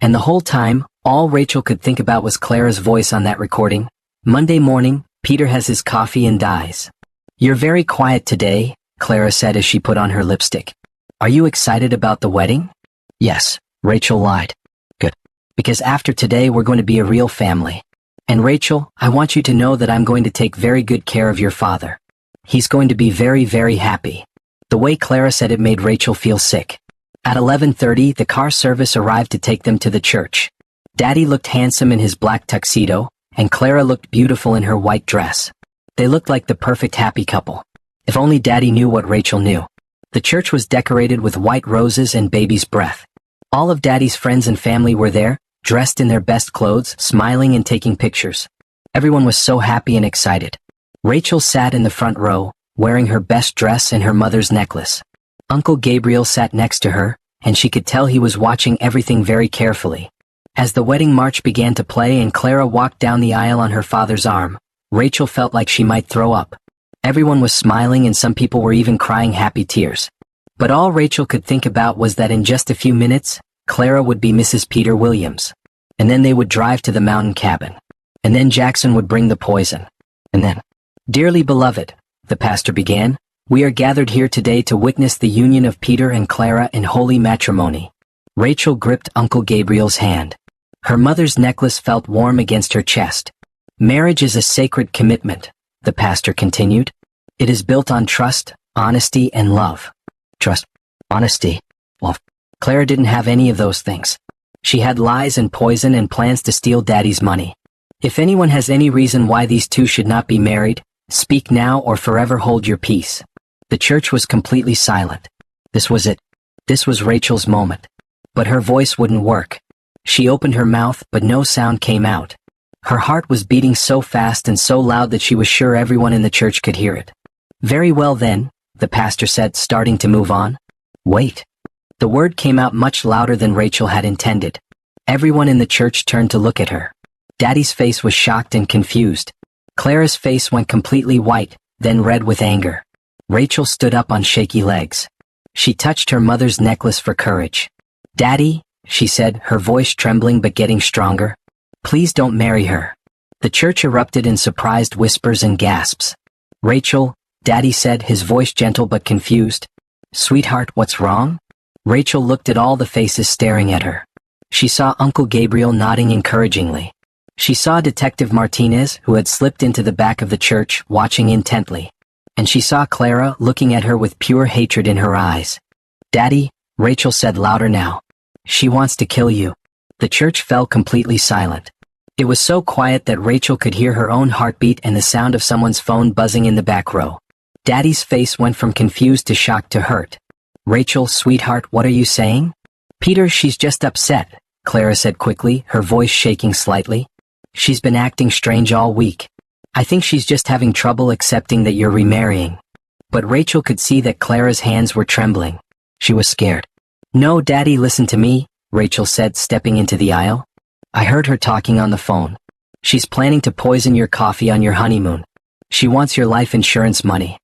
And the whole time, all Rachel could think about was Clara's voice on that recording. Monday morning, Peter has his coffee and dies. "You're very quiet today," Clara said as she put on her lipstick. "Are you excited about the wedding?" "Yes," Rachel lied. "Good. Because after today we're going to be a real family. And Rachel, I want you to know that I'm going to take very good care of your father. He's going to be very, very happy." The way Clara said it made Rachel feel sick. At 11:30, the car service arrived to take them to the church. Daddy looked handsome in his black tuxedo, and Clara looked beautiful in her white dress. They looked like the perfect happy couple. If only Daddy knew what Rachel knew. The church was decorated with white roses and baby's breath. All of Daddy's friends and family were there, dressed in their best clothes, smiling and taking pictures. Everyone was so happy and excited. Rachel sat in the front row, wearing her best dress and her mother's necklace. Uncle Gabriel sat next to her, and she could tell he was watching everything very carefully. As the wedding march began to play and Clara walked down the aisle on her father's arm, Rachel felt like she might throw up. Everyone was smiling and some people were even crying happy tears. But all Rachel could think about was that in just a few minutes, Clara would be Mrs. Peter Williams. And then they would drive to the mountain cabin. And then Jackson would bring the poison. And then, "Dearly beloved," the pastor began, "we are gathered here today to witness the union of Peter and Clara in holy matrimony." Rachel gripped Uncle Gabriel's hand. Her mother's necklace felt warm against her chest. "Marriage is a sacred commitment," the pastor continued. "It is built on trust, honesty, and love." Trust, honesty. Well, Clara didn't have any of those things. She had lies and poison and plans to steal Daddy's money. If anyone has any reason why these two should not be married, speak now or forever hold your peace. The church was completely silent. This was it. This was Rachel's moment. But her voice wouldn't work. She opened her mouth, but no sound came out. Her heart was beating so fast and so loud that she was sure everyone in the church could hear it. "Very well then," the pastor said, starting to move on. "Wait." The word came out much louder than Rachel had intended. Everyone in the church turned to look at her. Daddy's face was shocked and confused. Clara's face went completely white, then red with anger. Rachel stood up on shaky legs. She touched her mother's necklace for courage. "Daddy," she said, her voice trembling but getting stronger, "please don't marry her." The church erupted in surprised whispers and gasps. "Rachel," Daddy said, his voice gentle but confused. "Sweetheart, what's wrong?" Rachel looked at all the faces staring at her. She saw Uncle Gabriel nodding encouragingly. She saw Detective Martinez, who had slipped into the back of the church, watching intently. And she saw Clara looking at her with pure hatred in her eyes. "Daddy," Rachel said louder now. "She wants to kill you." The church fell completely silent. It was so quiet that Rachel could hear her own heartbeat and the sound of someone's phone buzzing in the back row. Daddy's face went from confused to shocked to hurt. "Rachel, sweetheart, what are you saying?" "Peter, she's just upset," Clara said quickly, her voice shaking slightly. "She's been acting strange all week. I think she's just having trouble accepting that you're remarrying." But Rachel could see that Clara's hands were trembling. She was scared. "No, Daddy, listen to me," Rachel said, stepping into the aisle. "I heard her talking on the phone. She's planning to poison your coffee on your honeymoon. She wants your life insurance money."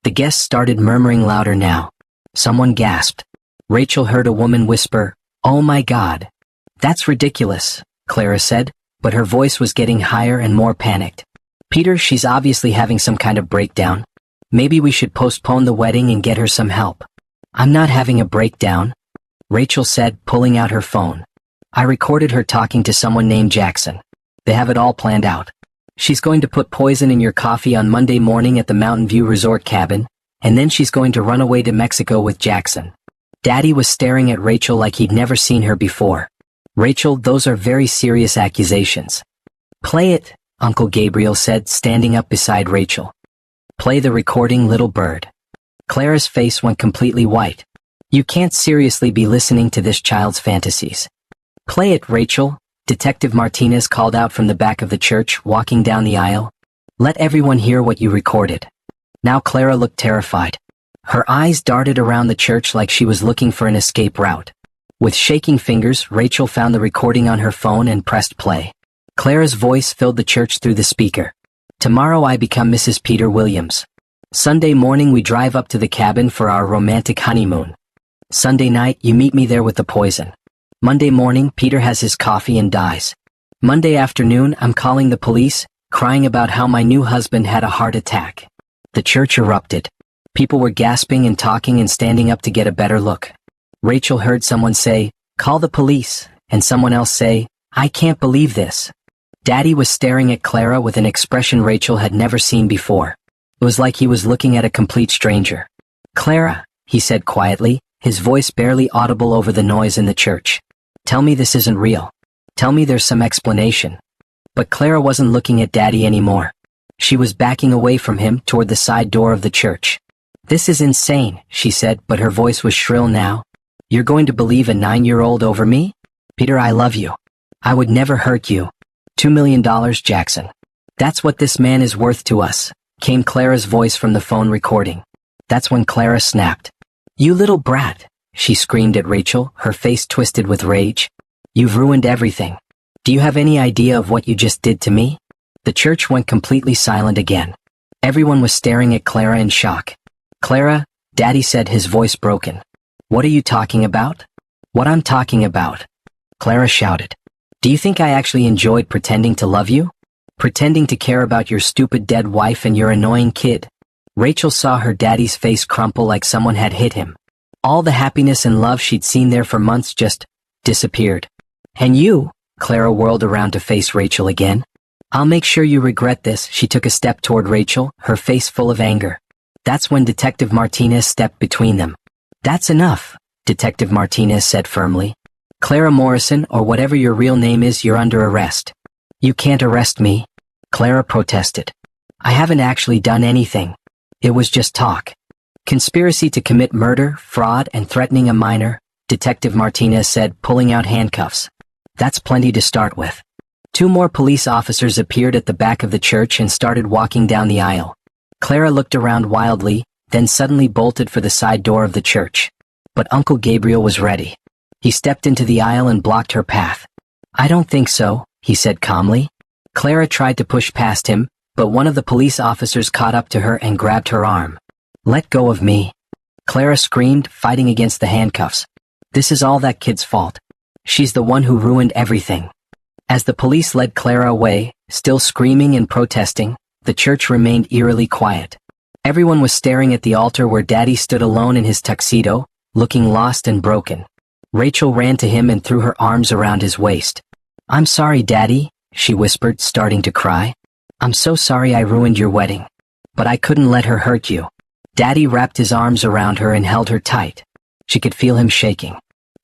The guests started murmuring louder now. Someone gasped. Rachel heard a woman whisper, "Oh my God." "That's ridiculous," Clara said, but her voice was getting higher and more panicked. "Peter, she's obviously having some kind of breakdown. Maybe we should postpone the wedding and get her some help." "I'm not having a breakdown," Rachel said, pulling out her phone. "I recorded her talking to someone named Jackson. They have it all planned out. She's going to put poison in your coffee on Monday morning at the Mountain View Resort cabin, and then she's going to run away to Mexico with Jackson." Daddy was staring at Rachel like he'd never seen her before. "Rachel, those are very serious accusations." "Play it," Uncle Gabriel said, standing up beside Rachel. "Play the recording, little bird." Clara's face went completely white. "You can't seriously be listening to this child's fantasies." "Play it, Rachel," Detective Martinez called out from the back of the church, walking down the aisle. "Let everyone hear what you recorded." Now Clara looked terrified. Her eyes darted around the church like she was looking for an escape route. With shaking fingers, Rachel found the recording on her phone and pressed play. Clara's voice filled the church through the speaker. Tomorrow I become Mrs. Peter Williams. Sunday morning we drive up to the cabin for our romantic honeymoon. Sunday night you meet me there with the poison. Monday morning Peter has his coffee and dies. Monday afternoon I'm calling the police, crying about how my new husband had a heart attack. The church erupted. People were gasping and talking and standing up to get a better look. Rachel heard someone say, "Call the police," and someone else say, "I can't believe this." Daddy was staring at Clara with an expression Rachel had never seen before. It was like he was looking at a complete stranger. "Clara," he said quietly, his voice barely audible over the noise in the church. "Tell me this isn't real. Tell me there's some explanation." But Clara wasn't looking at Daddy anymore. She was backing away from him toward the side door of the church. "This is insane," she said, but her voice was shrill now. "You're going to believe a 9-year-old over me? Peter, I love you. I would never hurt you. $2 million, Jackson. That's what this man is worth to us," came Clara's voice from the phone recording. That's when Clara snapped. "You little brat," she screamed at Rachel, her face twisted with rage. "You've ruined everything. Do you have any idea of what you just did to me?" The church went completely silent again. Everyone was staring at Clara in shock. "Clara," Daddy said, his voice broken. "What are you talking about?" "What I'm talking about," Clara shouted. "Do you think I actually enjoyed pretending to love you? Pretending to care about your stupid dead wife and your annoying kid?" Rachel saw her daddy's face crumple like someone had hit him. All the happiness and love she'd seen there for months just disappeared. "And you?" Clara whirled around to face Rachel again. "I'll make sure you regret this." She took a step toward Rachel, her face full of anger. That's when Detective Martinez stepped between them. "That's enough," Detective Martinez said firmly. "Clara Morrison, or whatever your real name is, you're under arrest." "You can't arrest me," Clara protested. "I haven't actually done anything. It was just talk." "Conspiracy to commit murder, fraud, and threatening a minor," Detective Martinez said, pulling out handcuffs. "That's plenty to start with." 2 more police officers appeared at the back of the church and started walking down the aisle. Clara looked around wildly, then suddenly bolted for the side door of the church. But Uncle Gabriel was ready. He stepped into the aisle and blocked her path. "I don't think so," he said calmly. Clara tried to push past him, but one of the police officers caught up to her and grabbed her arm. "Let go of me," Clara screamed, fighting against the handcuffs. "This is all that kid's fault. She's the one who ruined everything." As the police led Clara away, still screaming and protesting, the church remained eerily quiet. Everyone was staring at the altar where Daddy stood alone in his tuxedo, looking lost and broken. Rachel ran to him and threw her arms around his waist. "I'm sorry, Daddy," she whispered, starting to cry. "I'm so sorry I ruined your wedding. But I couldn't let her hurt you." Daddy wrapped his arms around her and held her tight. She could feel him shaking.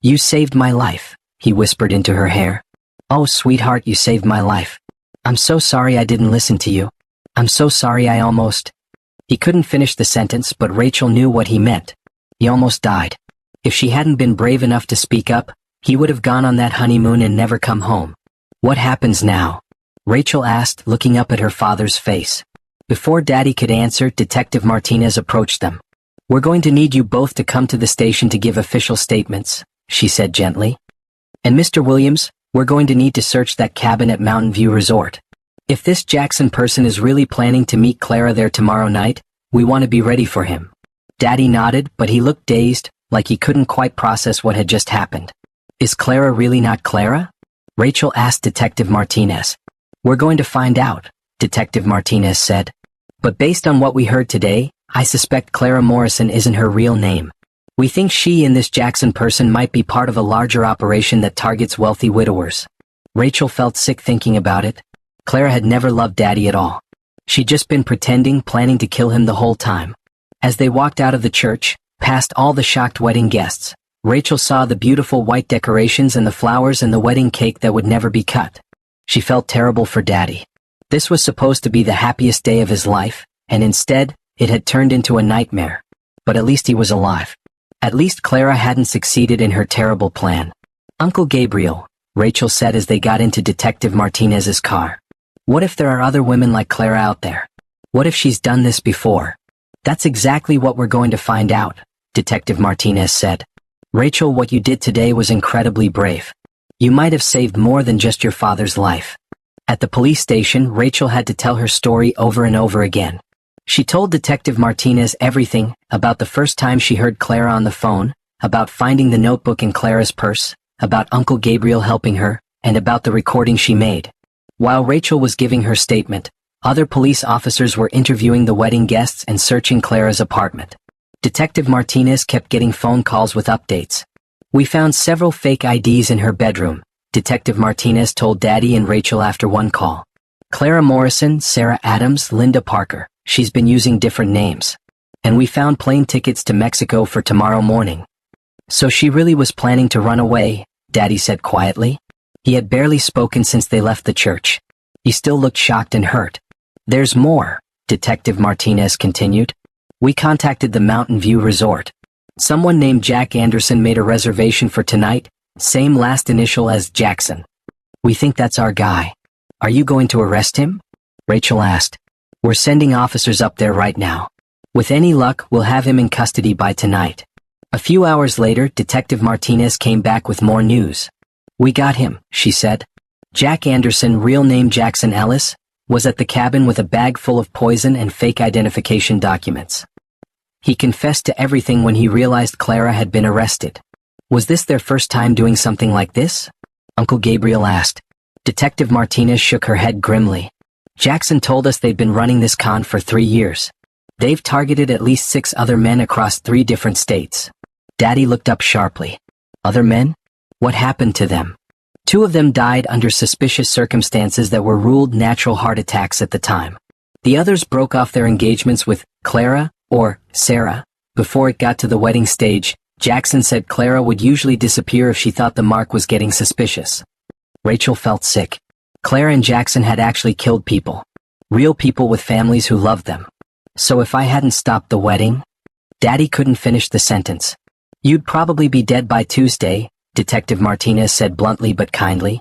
"You saved my life," he whispered into her hair. "Oh, sweetheart, you saved my life. I'm so sorry I didn't listen to you. I'm so sorry I almost—" He couldn't finish the sentence, but Rachel knew what he meant. He almost died. If she hadn't been brave enough to speak up, he would have gone on that honeymoon and never come home. "What happens now?" Rachel asked, looking up at her father's face. Before Daddy could answer, Detective Martinez approached them. "We're going to need you both to come to the station to give official statements," she said gently. "And Mr. Williams, we're going to need to search that cabin at Mountain View Resort. If this Jackson person is really planning to meet Clara there tomorrow night, we want to be ready for him." Daddy nodded, but he looked dazed, like he couldn't quite process what had just happened. "Is Clara really not Clara?" Rachel asked Detective Martinez. "We're going to find out," Detective Martinez said. "But based on what we heard today, I suspect Clara Morrison isn't her real name. We think she and this Jackson person might be part of a larger operation that targets wealthy widowers." Rachel felt sick thinking about it. Clara had never loved Daddy at all. She'd just been pretending, planning to kill him the whole time. As they walked out of the church, past all the shocked wedding guests, Rachel saw the beautiful white decorations and the flowers and the wedding cake that would never be cut. She felt terrible for Daddy. This was supposed to be the happiest day of his life, and instead, it had turned into a nightmare. But at least he was alive. At least Clara hadn't succeeded in her terrible plan. "Uncle Gabriel," Rachel said as they got into Detective Martinez's car. "What if there are other women like Clara out there? What if she's done this before?" That's exactly what we're going to find out, Detective Martinez said. Rachel, what you did today was incredibly brave. You might have saved more than just your father's life. At the police station, Rachel had to tell her story over and over again. She told Detective Martinez everything about the first time she heard Clara on the phone, about finding the notebook in Clara's purse, about Uncle Gabriel helping her, and about the recording she made. While Rachel was giving her statement, other police officers were interviewing the wedding guests and searching Clara's apartment. Detective Martinez kept getting phone calls with updates. We found several fake IDs in her bedroom, Detective Martinez told Daddy and Rachel after one call. Clara Morrison, Sarah Adams, Linda Parker. She's been using different names. And we found plane tickets to Mexico for tomorrow morning. So she really was planning to run away, Daddy said quietly. He had barely spoken since they left the church. He still looked shocked and hurt. There's more, Detective Martinez continued. We contacted the Mountain View Resort. Someone named Jack Anderson made a reservation for tonight, same last initial as Jackson. We think that's our guy. Are you going to arrest him? Rachel asked. We're sending officers up there right now. With any luck, we'll have him in custody by tonight. A few hours later, Detective Martinez came back with more news. We got him, she said. Jack Anderson, real name Jackson Ellis, was at the cabin with a bag full of poison and fake identification documents. He confessed to everything when he realized Clara had been arrested. Was this their first time doing something like this? Uncle Gabriel asked. Detective Martinez shook her head grimly. Jackson told us they've been running this con for 3 years. They've targeted at least 6 other men across 3 different states. Daddy looked up sharply. Other men? What happened to them? 2 of them died under suspicious circumstances that were ruled natural heart attacks at the time. The others broke off their engagements with Clara, or Sarah. Before it got to the wedding stage, Jackson said Clara would usually disappear if she thought the mark was getting suspicious. Rachel felt sick. Clara and Jackson had actually killed people. Real people with families who loved them. So if I hadn't stopped the wedding? Daddy couldn't finish the sentence. You'd probably be dead by Tuesday, Detective Martinez said bluntly but kindly.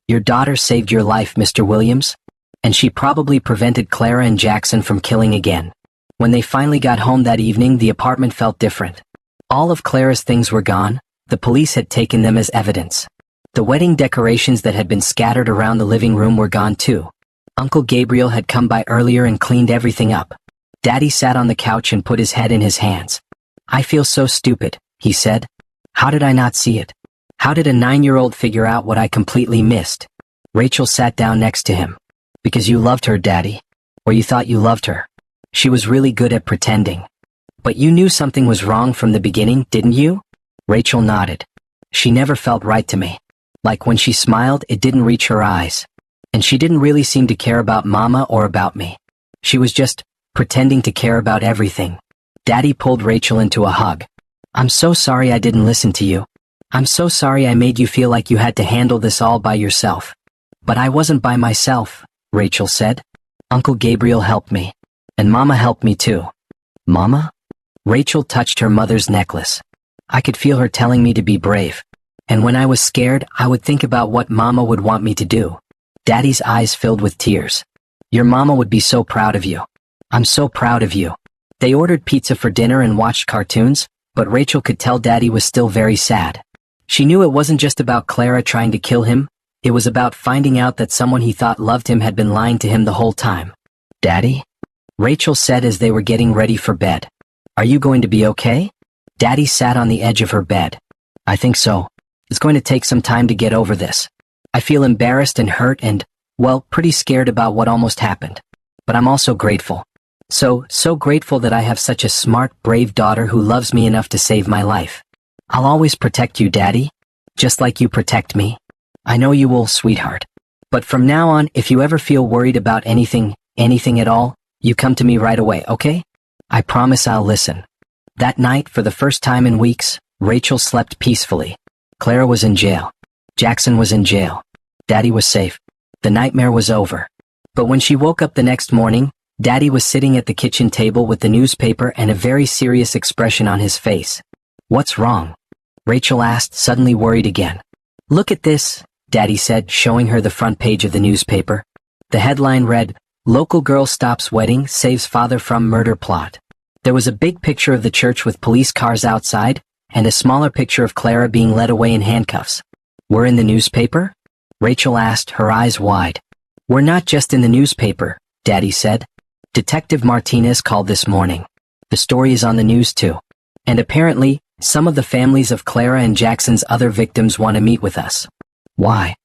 Your daughter saved your life, Mr. Williams. And she probably prevented Clara and Jackson from killing again. When they finally got home that evening, the apartment felt different. All of Clara's things were gone. The police had taken them as evidence. The wedding decorations that had been scattered around the living room were gone too. Uncle Gabriel had come by earlier and cleaned everything up. Daddy sat on the couch and put his head in his hands. I feel so stupid, he said. How did I not see it? How did a 9-year-old figure out what I completely missed? Rachel sat down next to him. Because you loved her, Daddy. Or you thought you loved her. She was really good at pretending. But you knew something was wrong from the beginning, didn't you? Rachel nodded. She never felt right to me. Like when she smiled, it didn't reach her eyes. And she didn't really seem to care about Mama or about me. She was just pretending to care about everything. Daddy pulled Rachel into a hug. I'm so sorry I didn't listen to you. I'm so sorry I made you feel like you had to handle this all by yourself. But I wasn't by myself, Rachel said. Uncle Gabriel helped me. And Mama helped me too. Mama? Rachel touched her mother's necklace. I could feel her telling me to be brave. And when I was scared, I would think about what Mama would want me to do. Daddy's eyes filled with tears. Your Mama would be so proud of you. I'm so proud of you. They ordered pizza for dinner and watched cartoons, but Rachel could tell Daddy was still very sad. She knew it wasn't just about Clara trying to kill him, it was about finding out that someone he thought loved him had been lying to him the whole time. Daddy? Rachel said as they were getting ready for bed. Are you going to be okay? Daddy sat on the edge of her bed. I think so. It's going to take some time to get over this. I feel embarrassed and hurt and, well, pretty scared about what almost happened. But I'm also grateful. So grateful that I have such a smart, brave daughter who loves me enough to save my life. I'll always protect you, Daddy. Just like you protect me. I know you will, sweetheart. But from now on, if you ever feel worried about anything at all, you come to me right away, okay? I promise I'll listen. That night, for the first time in weeks, Rachel slept peacefully. Clara was in jail. Jackson was in jail. Daddy was safe. The nightmare was over. But when she woke up the next morning, Daddy was sitting at the kitchen table with the newspaper and a very serious expression on his face. What's wrong? Rachel asked, suddenly worried again. Look at this, Daddy said, showing her the front page of the newspaper. The headline read, Local girl stops wedding, saves father from murder plot. There was a big picture of the church with police cars outside, and a smaller picture of Clara being led away in handcuffs. "We're in the newspaper?" Rachel asked, her eyes wide. "We're not just in the newspaper," Daddy said. "Detective Martinez called this morning. The story is on the news too. And apparently, some of the families of Clara and Jackson's other victims want to meet with us." "Why?"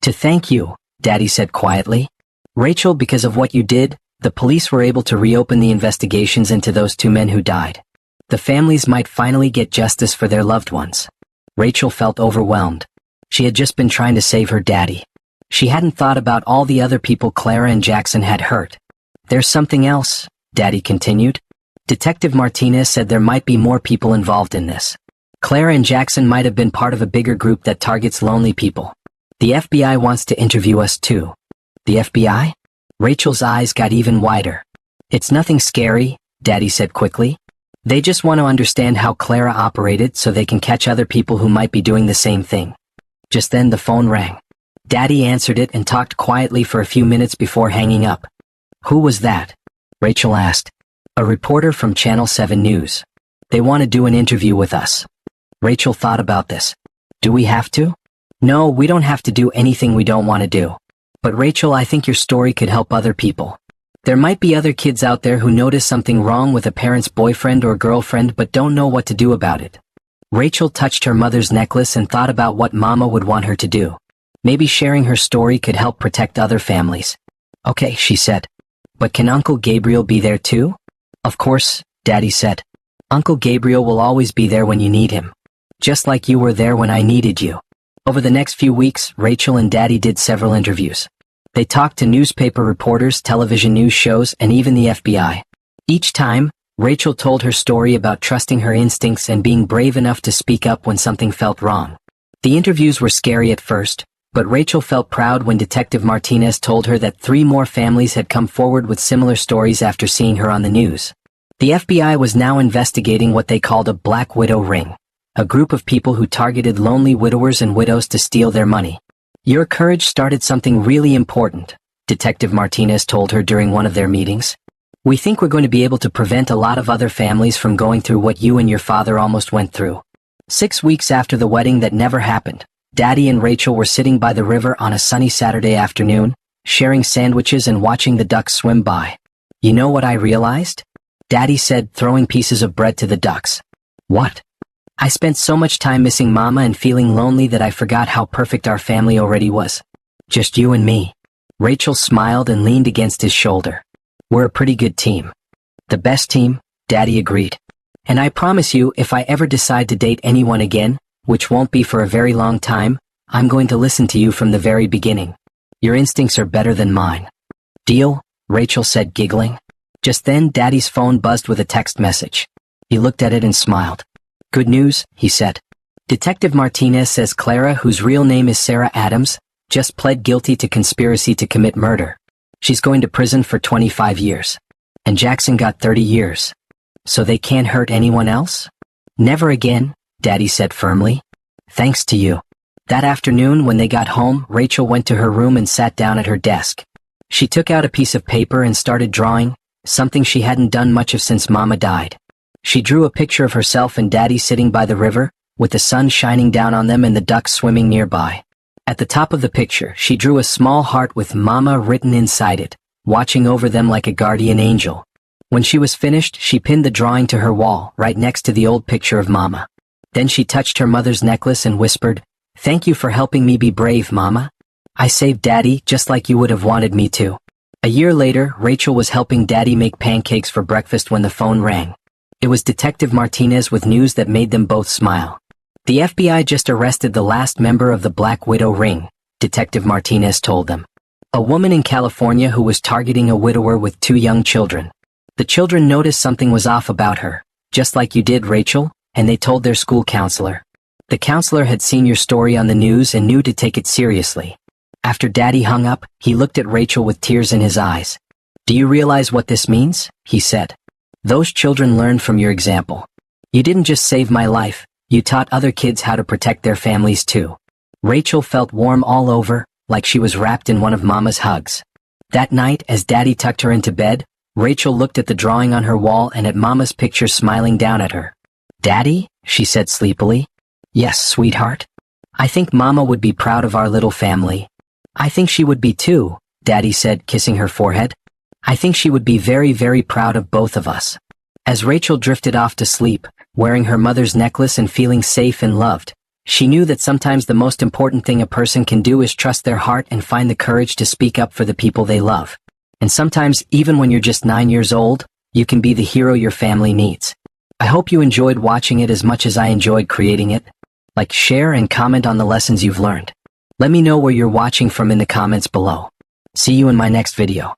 "To thank you," Daddy said quietly. "Rachel, because of what you did, the police were able to reopen the investigations into those two men who died. The families might finally get justice for their loved ones." Rachel felt overwhelmed. She had just been trying to save her daddy. She hadn't thought about all the other people Clara and Jackson had hurt. "There's something else," Daddy continued. "Detective Martinez said there might be more people involved in this. Clara and Jackson might have been part of a bigger group that targets lonely people. The FBI wants to interview us too." "The FBI?" Rachel's eyes got even wider. "It's nothing scary," Daddy said quickly. "They just want to understand how Clara operated so they can catch other people who might be doing the same thing." Just then the phone rang. Daddy answered it and talked quietly for a few minutes before hanging up. "Who was that?" Rachel asked. "A reporter from Channel 7 News. They want to do an interview with us." Rachel thought about this. "Do we have to?" "No, we don't have to do anything we don't want to do. But Rachel, I think your story could help other people. There might be other kids out there who notice something wrong with a parent's boyfriend or girlfriend but don't know what to do about it." Rachel touched her mother's necklace and thought about what Mama would want her to do. Maybe sharing her story could help protect other families. "Okay," she said. "But can Uncle Gabriel be there too?" "Of course," Daddy said. "Uncle Gabriel will always be there when you need him. Just like you were there when I needed you." Over the next few weeks, Rachel and Daddy did several interviews. They talked to newspaper reporters, television news shows, and even the FBI. Each time, Rachel told her story about trusting her instincts and being brave enough to speak up when something felt wrong. The interviews were scary at first, but Rachel felt proud when Detective Martinez told her that 3 more families had come forward with similar stories after seeing her on the news. The FBI was now investigating what they called a Black Widow ring, a group of people who targeted lonely widowers and widows to steal their money. "Your courage started something really important," Detective Martinez told her during one of their meetings. "We think we're going to be able to prevent a lot of other families from going through what you and your father almost went through." 6 weeks after the wedding that never happened, Daddy and Rachel were sitting by the river on a sunny Saturday afternoon, sharing sandwiches and watching the ducks swim by. "You know what I realized?" Daddy said, throwing pieces of bread to the ducks. "What?" "I spent so much time missing Mama and feeling lonely that I forgot how perfect our family already was. Just you and me." Rachel smiled and leaned against his shoulder. "We're a pretty good team." "The best team," Daddy agreed. "And I promise you, if I ever decide to date anyone again, which won't be for a very long time, I'm going to listen to you from the very beginning. Your instincts are better than mine." "Deal?" Rachel said, giggling. Just then, Daddy's phone buzzed with a text message. He looked at it and smiled. "Good news," he said. "Detective Martinez says Clara, whose real name is Sarah Adams, just pled guilty to conspiracy to commit murder. She's going to prison for 25 years. And Jackson got 30 years. So they can't hurt anyone else?" "Never again," Daddy said firmly. "Thanks to you." That afternoon, when they got home, Rachel went to her room and sat down at her desk. She took out a piece of paper and started drawing, something she hadn't done much of since Mama died. She drew a picture of herself and Daddy sitting by the river, with the sun shining down on them and the ducks swimming nearby. At the top of the picture, she drew a small heart with Mama written inside it, watching over them like a guardian angel. When she was finished, she pinned the drawing to her wall, right next to the old picture of Mama. Then she touched her mother's necklace and whispered, "Thank you for helping me be brave, Mama. I saved Daddy just like you would have wanted me to." A year later, Rachel was helping Daddy make pancakes for breakfast when the phone rang. It was Detective Martinez with news that made them both smile. "The FBI just arrested the last member of the Black Widow ring," Detective Martinez told them. "A woman in California who was targeting a widower with 2 young children. The children noticed something was off about her, just like you did, Rachel, and they told their school counselor. The counselor had seen your story on the news and knew to take it seriously." After Daddy hung up, he looked at Rachel with tears in his eyes. "Do you realize what this means?" he said. "Those children learned from your example. You didn't just save my life, you taught other kids how to protect their families too." Rachel felt warm all over, like she was wrapped in one of Mama's hugs. That night, as Daddy tucked her into bed, Rachel looked at the drawing on her wall and at Mama's picture smiling down at her. "Daddy?" she said sleepily. "Yes, sweetheart. I think Mama would be proud of our little family." "I think she would be too," Daddy said, kissing her forehead. "I think she would be very, very proud of both of us." As Rachel drifted off to sleep, wearing her mother's necklace and feeling safe and loved, she knew that sometimes the most important thing a person can do is trust their heart and find the courage to speak up for the people they love. And sometimes, even when you're just 9 years old, you can be the hero your family needs. I hope you enjoyed watching it as much as I enjoyed creating it. Like, share, and comment on the lessons you've learned. Let me know where you're watching from in the comments below. See you in my next video.